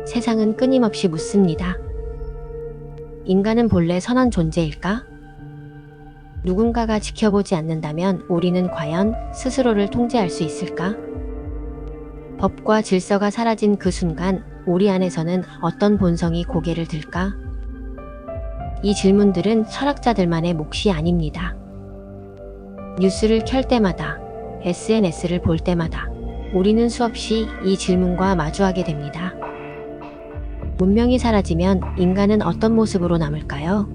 세상은 끊임없이 묻습니다. 인간은 본래 선한 존재일까? 누군가가 지켜보지 않는다면 우리는 과연 스스로를 통제할 수 있을까? 법과 질서가 사라진 그 순간 우리 안에서는 어떤 본성이 고개를 들까? 이 질문들은 철학자들만의 몫이 아닙니다. 뉴스를 켤 때마다, SNS를 볼 때마다 우리는 수없이 이 질문과 마주하게 됩니다. 문명이 사라지면 인간은 어떤 모습으로 남을까요?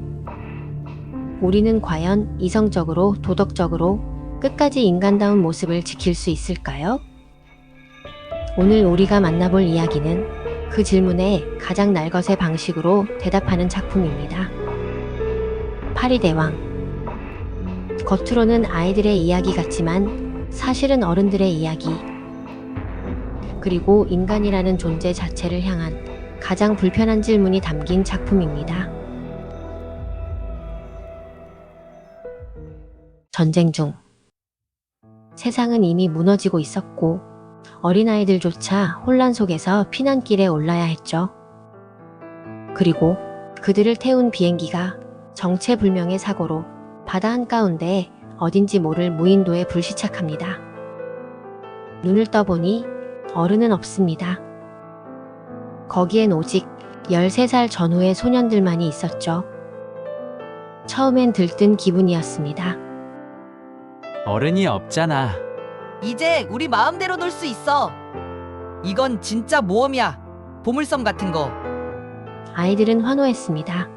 우리는 과연 이성적으로, 도덕적으로 끝까지 인간다운 모습을 지킬 수 있을까요? 오늘 우리가 만나볼 이야기는 그 질문에 가장 날것의 방식으로 대답하는 작품입니다. 파리대왕. 겉으로는 아이들의 이야기 같지만 사실은 어른들의 이야기, 그리고 인간이라는 존재 자체를 향한 가장 불편한 질문이 담긴 작품입니다. 전쟁 중 세상은 이미 무너지고 있었고 어린아이들조차 혼란 속에서 피난길에 올라야 했죠. 그리고 그들을 태운 비행기가 정체불명의 사고로 바다 한가운데 어딘지 모를 무인도에 불시착합니다. 눈을 떠보니 어른은 없습니다. 거기엔 오직 13살 전후의 소년들만이 있었죠. 처음엔 들뜬 기분이었습니다. 어른이 없잖아. 이제 우리 마음대로 놀 수 있어. 이건 진짜 모험이야. 보물섬 같은 거. 아이들은 환호했습니다.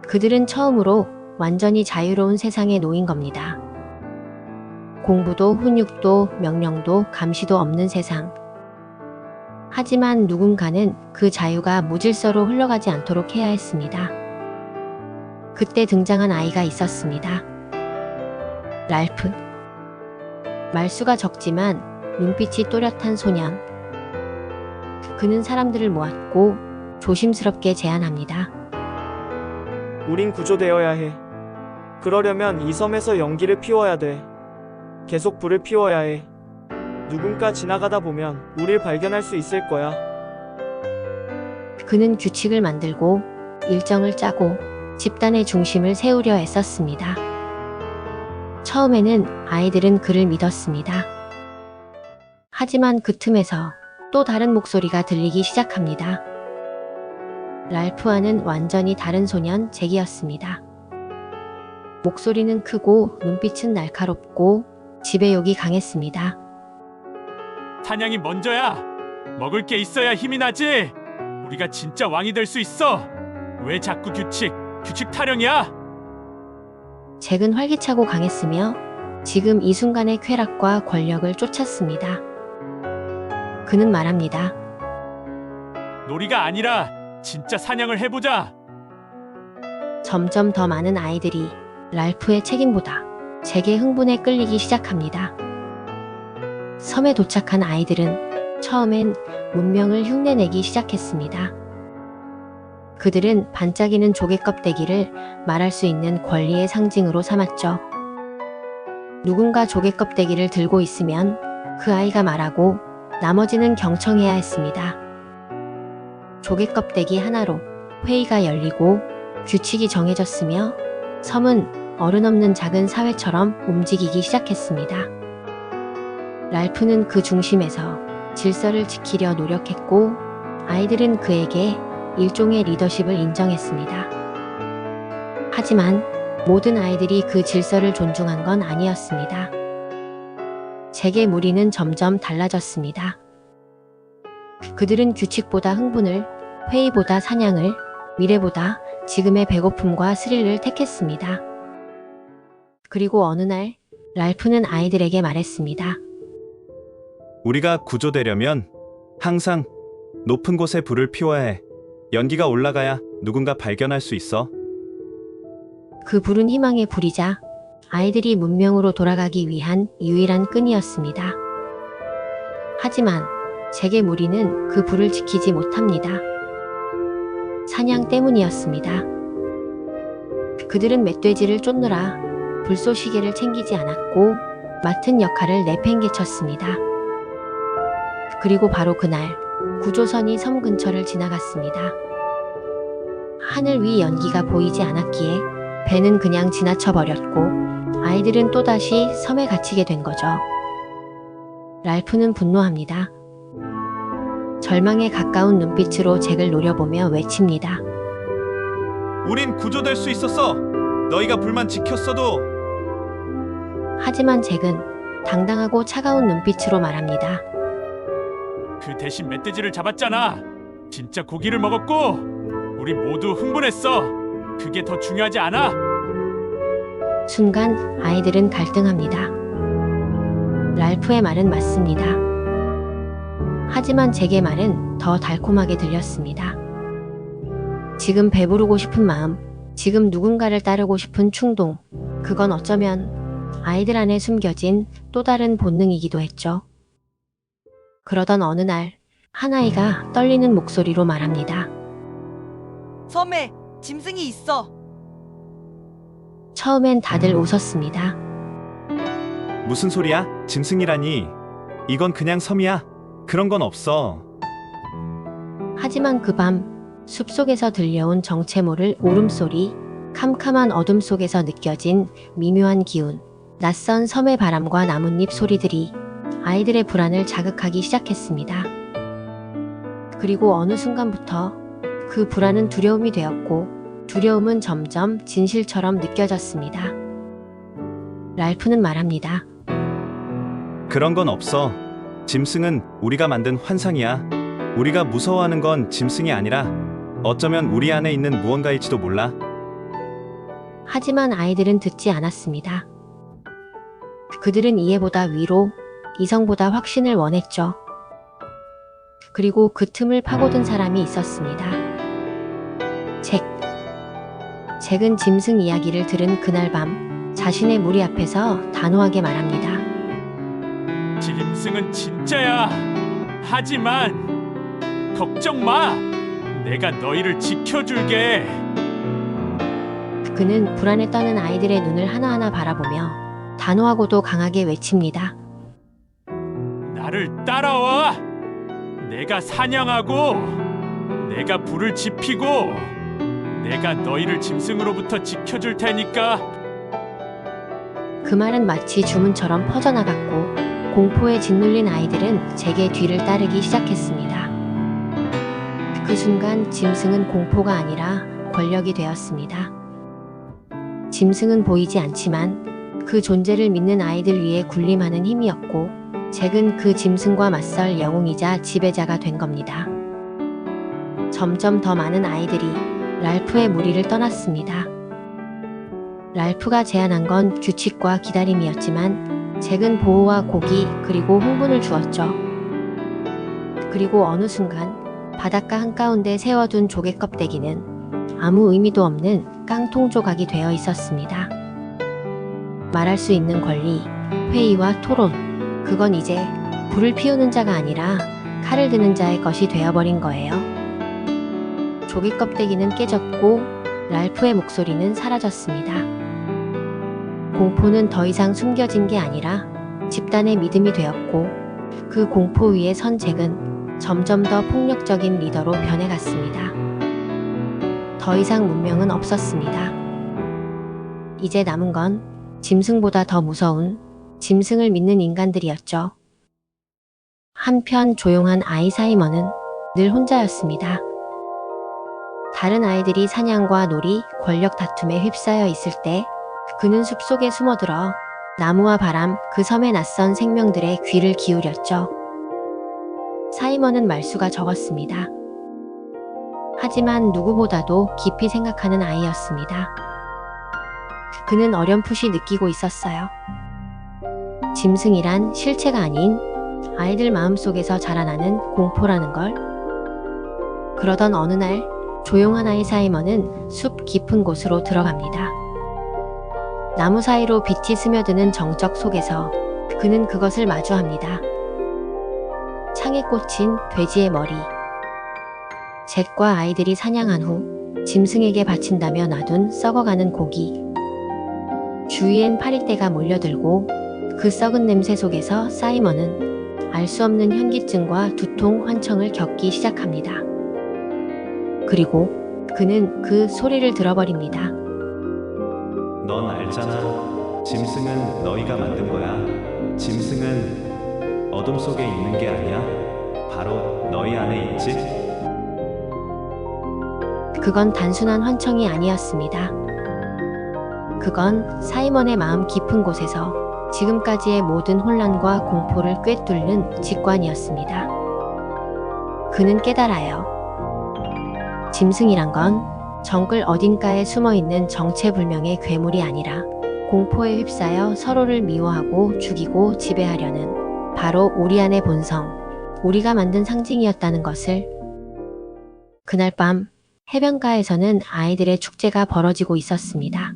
그들은 처음으로 완전히 자유로운 세상에 놓인 겁니다. 공부도 훈육도 명령도 감시도 없는 세상. 하지만 누군가는 그 자유가 무질서로 흘러가지 않도록 해야 했습니다. 그때 등장한 아이가 있었습니다. 랄프. 말수가 적지만 눈빛이 또렷한 소년. 그는 사람들을 모았고 조심스럽게 제안합니다. 우린 구조되어야 해. 그러려면 이 섬에서 연기를 피워야 돼. 계속 불을 피워야 해. 누군가 지나가다 보면 우릴 발견할 수 있을 거야. 그는 규칙을 만들고 일정을 짜고 집단의 중심을 세우려 애썼습니다. 처음에는 아이들은 그를 믿었습니다. 하지만 그 틈에서 또 다른 목소리가 들리기 시작합니다. 랄프와는 완전히 다른 소년 잭이었습니다. 목소리는 크고 눈빛은 날카롭고 지배욕이 강했습니다. 사냥이 먼저야. 먹을 게 있어야 힘이 나지. 우리가 진짜 왕이 될 수 있어. 왜 자꾸 규칙 타령이야? 잭은 활기차고 강했으며 지금 이 순간의 쾌락과 권력을 쫓았습니다. 그는 말합니다. 놀이가 아니라 진짜 사냥을 해보자. 점점 더 많은 아이들이 랄프의 책임보다 잭의 흥분에 끌리기 시작합니다. 섬에 도착한 아이들은 처음엔 문명을 흉내내기 시작했습니다. 그들은 반짝이는 조개 껍데기를 말할 수 있는 권리의 상징으로 삼았죠. 누군가 조개 껍데기를 들고 있으면 그 아이가 말하고 나머지는 경청해야 했습니다. 조개 껍데기 하나로 회의가 열리고 규칙이 정해졌으며 섬은 어른 없는 작은 사회처럼 움직이기 시작했습니다. 랄프는 그 중심에서 질서를 지키려 노력했고 아이들은 그에게 일종의 리더십을 인정했습니다. 하지만 모든 아이들이 그 질서를 존중한 건 아니었습니다. 잭의 무리는 점점 달라졌습니다. 그들은 규칙보다 흥분을, 회의보다 사냥을, 미래보다 지금의 배고픔과 스릴을 택했습니다. 그리고 어느 날 랄프는 아이들에게 말했습니다. 우리가 구조되려면 항상 높은 곳에 불을 피워야 해. 연기가 올라가야 누군가 발견할 수 있어. 그 불은 희망의 불이자 아이들이 문명으로 돌아가기 위한 유일한 끈이었습니다. 하지만 잭의 무리는 그 불을 지키지 못합니다. 사냥 때문이었습니다. 그들은 멧돼지를 쫓느라 불쏘시개를 챙기지 않았고 맡은 역할을 내팽개쳤습니다. 그리고 바로 그날 구조선이 섬 근처를 지나갔습니다. 하늘 위 연기가 보이지 않았기에 배는 그냥 지나쳐 버렸고 아이들은 또다시 섬에 갇히게 된 거죠. 랄프는 분노합니다. 절망에 가까운 눈빛으로 잭을 노려보며 외칩니다. 우린 구조될 수 있었어. 너희가 불만 지켰어도. 하지만 잭은 당당하고 차가운 눈빛으로 말합니다. 그 대신 멧돼지를 잡았잖아. 진짜 고기를 먹었고 우리 모두 흥분했어. 그게 더 중요하지 않아? 순간 아이들은 갈등합니다. 랄프의 말은 맞습니다. 하지만 잭의 말은 더 달콤하게 들렸습니다. 지금 배부르고 싶은 마음, 지금 누군가를 따르고 싶은 충동, 그건 어쩌면 아이들 안에 숨겨진 또 다른 본능이기도 했죠. 그러던 어느 날, 한 아이가 떨리는 목소리로 말합니다. 섬에 짐승이 있어. 처음엔 다들 웃었습니다. 무슨 소리야? 짐승이라니. 이건 그냥 섬이야. 그런 건 없어. 하지만 그 밤, 숲속에서 들려온 정체 모를 울음소리, 캄캄한 어둠 속에서 느껴진 미묘한 기운, 낯선 섬의 바람과 나뭇잎 소리들이 아이들의 불안을 자극하기 시작했습니다. 그리고 어느 순간부터 그 불안은 두려움이 되었고 두려움은 점점 진실처럼 느껴졌습니다. 랄프는 말합니다. 그런 건 없어. 짐승은 우리가 만든 환상이야. 우리가 무서워하는 건 짐승이 아니라 어쩌면 우리 안에 있는 무언가일지도 몰라. 하지만 아이들은 듣지 않았습니다. 그들은 이해보다 위로, 이성보다 확신을 원했죠. 그리고 그 틈을 파고든 사람이 있었습니다. 잭은 짐승 이야기를 들은 그날 밤 자신의 무리 앞에서 단호하게 말합니다. 짐승은 진짜야. 하지만 걱정 마. 내가 너희를 지켜줄게. 그는 불안에 떠는 아이들의 눈을 하나하나 바라보며 단호하고도 강하게 외칩니다. 나를 따라와. 내가 사냥하고 내가 불을 지피고 내가 너희를 짐승으로부터 지켜줄 테니까. 그 말은 마치 주문처럼 퍼져나갔고 공포에 짓눌린 아이들은 잭의 뒤를 따르기 시작했습니다. 그 순간 짐승은 공포가 아니라 권력이 되었습니다. 짐승은 보이지 않지만 그 존재를 믿는 아이들 위에 군림하는 힘이었고 잭은 그 짐승과 맞설 영웅이자 지배자가 된 겁니다. 점점 더 많은 아이들이 랄프의 무리를 떠났습니다. 랄프가 제안한 건 규칙과 기다림이었지만 잭은 보호와 고기 그리고 흥분을 주었죠. 그리고 어느 순간 바닷가 한가운데 세워둔 조개 껍데기는 아무 의미도 없는 깡통 조각이 되어 있었습니다. 말할 수 있는 권리, 회의와 토론, 그건 이제 불을 피우는 자가 아니라 칼을 드는 자의 것이 되어버린 거예요. 조개 껍데기는 깨졌고 랄프의 목소리는 사라졌습니다. 공포는 더 이상 숨겨진 게 아니라 집단의 믿음이 되었고 그 공포 위에 선 잭은 점점 더 폭력적인 리더로 변해갔습니다. 더 이상 문명은 없었습니다. 이제 남은 건 짐승보다 더 무서운 짐승을 믿는 인간들이었죠. 한편 조용한 아이 사이먼은 늘 혼자였습니다. 다른 아이들이 사냥과 놀이, 권력 다툼에 휩싸여 있을 때 그는 숲속에 숨어들어 나무와 바람, 그 섬의 낯선 생명들의 귀를 기울였죠. 사이먼은 말수가 적었습니다. 하지만 누구보다도 깊이 생각하는 아이였습니다. 그는 어렴풋이 느끼고 있었어요. 짐승이란 실체가 아닌 아이들 마음속에서 자라나는 공포라는 걸. 그러던 어느 날 조용한 아이 사이먼은 숲 깊은 곳으로 들어갑니다. 나무 사이로 빛이 스며드는 정적 속에서 그는 그것을 마주합니다. 창에 꽂힌 돼지의 머리. 잭과 아이들이 사냥한 후 짐승에게 바친다며 놔둔 썩어가는 고기. 주위엔 파리떼가 몰려들고 그 썩은 냄새 속에서 사이먼은 알 수 없는 현기증과 두통, 환청을 겪기 시작합니다. 그리고 그는 그 소리를 들어버립니다. 넌 알잖아. 짐승은 너희가 만든 거야. 짐승은 어둠 속에 있는 게 아니야. 바로 너희 안에 있지. 그건 단순한 환청이 아니었습니다. 그건 사이먼의 마음 깊은 곳에서 지금까지의 모든 혼란과 공포를 꿰뚫는 직관이었습니다. 그는 깨달아요. 짐승이란 건 정글 어딘가에 숨어있는 정체불명의 괴물이 아니라 공포에 휩싸여 서로를 미워하고 죽이고 지배하려는 바로 우리 안의 본성, 우리가 만든 상징이었다는 것을. 그날 밤 해변가에서는 아이들의 축제가 벌어지고 있었습니다.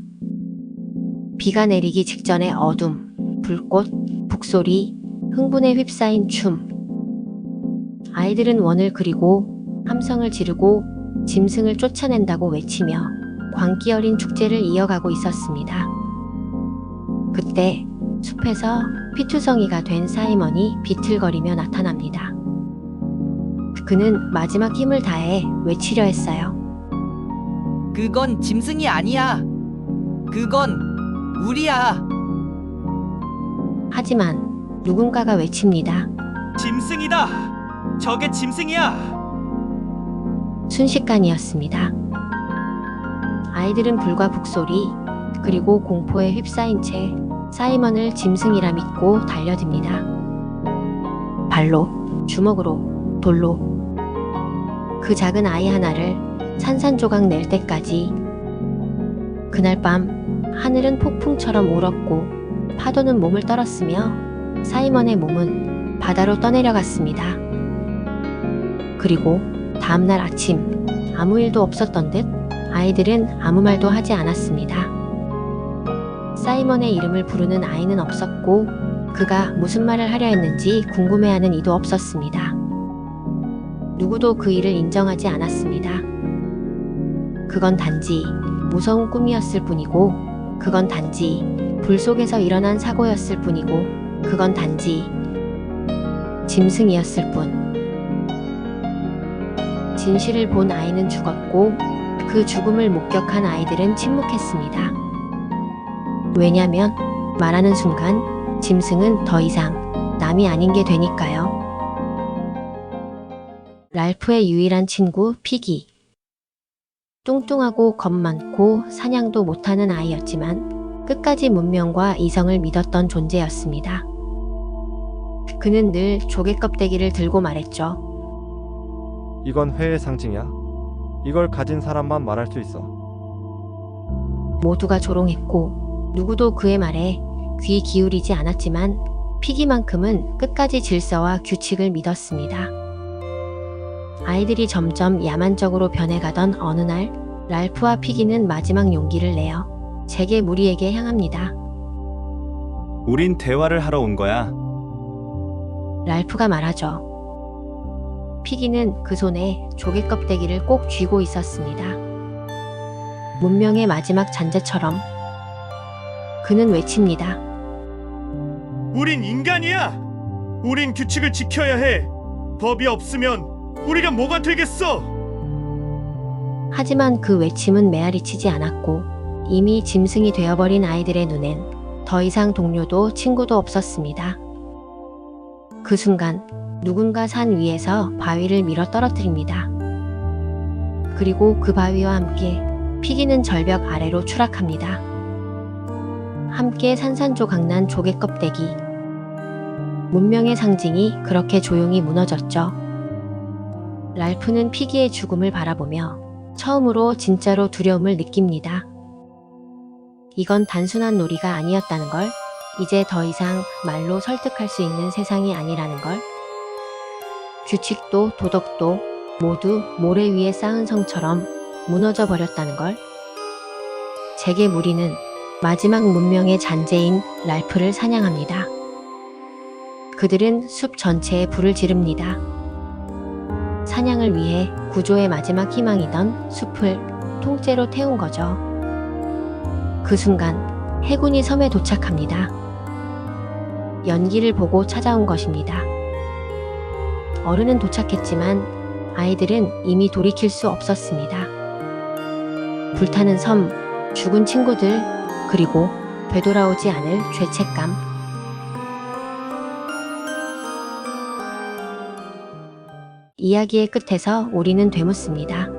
비가 내리기 직전의 어둠, 불꽃, 북소리, 흥분에 휩싸인 춤. 아이들은 원을 그리고 함성을 지르고 짐승을 쫓아낸다고 외치며 광기 어린 축제를 이어가고 있었습니다. 그때 숲에서 피투성이가 된 사이먼이 비틀거리며 나타납니다. 그는 마지막 힘을 다해 외치려 했어요. 그건 짐승이 아니야. 그건 우리야. 하지만 누군가가 외칩니다. 짐승이다. 저게 짐승이야. 순식간이었습니다. 아이들은 불과 북소리, 그리고 공포에 휩싸인 채 사이먼을 짐승이라 믿고 달려듭니다. 발로, 주먹으로, 돌로. 그 작은 아이 하나를 산산조각 낼 때까지. 그날 밤 하늘은 폭풍처럼 울었고 파도는 몸을 떨었으며 사이먼의 몸은 바다로 떠내려갔습니다. 그리고 다음날 아침 아무 일도 없었던 듯 아이들은 아무 말도 하지 않았습니다. 사이먼의 이름을 부르는 아이는 없었고 그가 무슨 말을 하려 했는지 궁금해하는 이도 없었습니다. 누구도 그 일을 인정하지 않았습니다. 그건 단지 무서운 꿈이었을 뿐이고, 그건 단지 불 속에서 일어난 사고였을 뿐이고, 그건 단지 짐승이었을 뿐. 진실을 본 아이는 죽었고 그 죽음을 목격한 아이들은 침묵했습니다. 왜냐면 말하는 순간 짐승은 더 이상 남이 아닌 게 되니까요. 랄프의 유일한 친구 피기. 뚱뚱하고 겁 많고 사냥도 못하는 아이였지만 끝까지 문명과 이성을 믿었던 존재였습니다. 그는 늘 조개 껍데기를 들고 말했죠. 이건 회의 상징이야. 이걸 가진 사람만 말할 수 있어. 모두가 조롱했고 누구도 그의 말에 귀 기울이지 않았지만 피기만큼은 끝까지 질서와 규칙을 믿었습니다. 아이들이 점점 야만적으로 변해가던 어느 날 랄프와 피기는 마지막 용기를 내어 제게 무리에게 향합니다. 우린 대화를 하러 온 거야. 랄프가 말하죠. 피기는 그 손에 조개 껍데기를 꼭 쥐고 있었습니다. 문명의 마지막 잔재처럼. 그는 외칩니다. 우린 인간이야. 우린 규칙을 지켜야 해. 법이 없으면 우리가 뭐가 되겠어? 하지만 그 외침은 메아리치지 않았고 이미 짐승이 되어버린 아이들의 눈엔 더 이상 동료도 친구도 없었습니다. 그 순간 누군가 산 위에서 바위를 밀어 떨어뜨립니다. 그리고 그 바위와 함께 피기는 절벽 아래로 추락합니다. 함께 산산조각난 조개 껍데기. 문명의 상징이 그렇게 조용히 무너졌죠. 랄프는 피기의 죽음을 바라보며 처음으로 진짜로 두려움을 느낍니다. 이건 단순한 놀이가 아니었다는 걸, 이제 더 이상 말로 설득할 수 있는 세상이 아니라는 걸, 규칙도 도덕도 모두 모래 위에 쌓은 성처럼 무너져 버렸다는 걸. 제게 무리는 마지막 문명의 잔재인 랄프를 사냥합니다. 그들은 숲 전체에 불을 지릅니다. 사냥을 위해 구조의 마지막 희망이던 숲을 통째로 태운 거죠. 그 순간 해군이 섬에 도착합니다. 연기를 보고 찾아온 것입니다. 어른은 도착했지만 아이들은 이미 돌이킬 수 없었습니다. 불타는 섬, 죽은 친구들, 그리고 되돌아오지 않을 죄책감. 이야기의 끝에서 우리는 되묻습니다.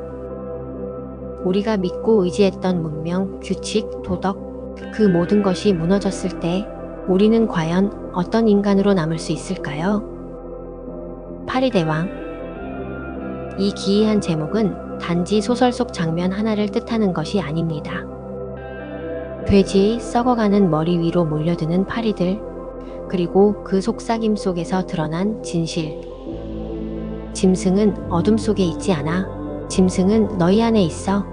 우리가 믿고 의지했던 문명, 규칙, 도덕, 그 모든 것이 무너졌을 때 우리는 과연 어떤 인간으로 남을 수 있을까요? 파리대왕. 이 기이한 제목은 단지 소설 속 장면 하나를 뜻하는 것이 아닙니다. 돼지의 썩어가는 머리 위로 몰려드는 파리들, 그리고 그 속삭임 속에서 드러난 진실. 짐승은 어둠 속에 있지 않아. 짐승은 너희 안에 있어.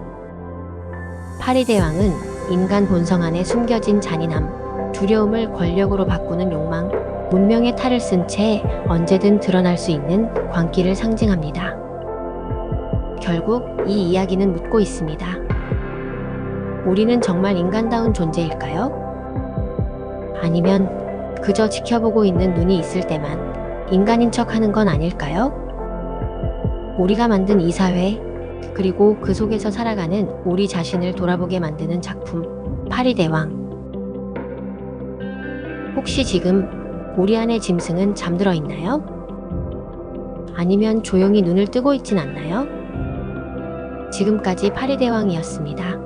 파리대왕은 인간 본성 안에 숨겨진 잔인함, 두려움을 권력으로 바꾸는 욕망, 문명의 탈을 쓴 채 언제든 드러날 수 있는 광기를 상징합니다. 결국 이 이야기는 묻고 있습니다. 우리는 정말 인간다운 존재일까요? 아니면 그저 지켜보고 있는 눈이 있을 때만 인간인 척 하는 건 아닐까요? 우리가 만든 이 사회, 그리고 그 속에서 살아가는 우리 자신을 돌아보게 만드는 작품, 파리대왕. 혹시 지금 우리 안의 짐승은 잠들어 있나요? 아니면 조용히 눈을 뜨고 있진 않나요? 지금까지 파리대왕이었습니다.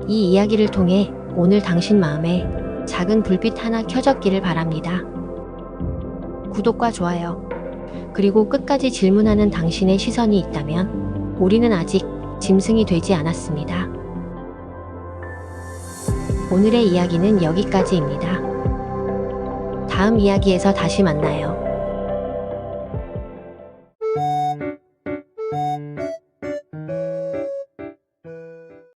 이 이야기를 통해 오늘 당신 마음에 작은 불빛 하나 켜졌기를 바랍니다. 구독과 좋아요, 그리고 끝까지 질문하는 당신의 시선이 있다면 우리는 아직 짐승이 되지 않았습니다. 오늘의 이야기는 여기까지입니다. 다음 이야기에서 다시 만나요.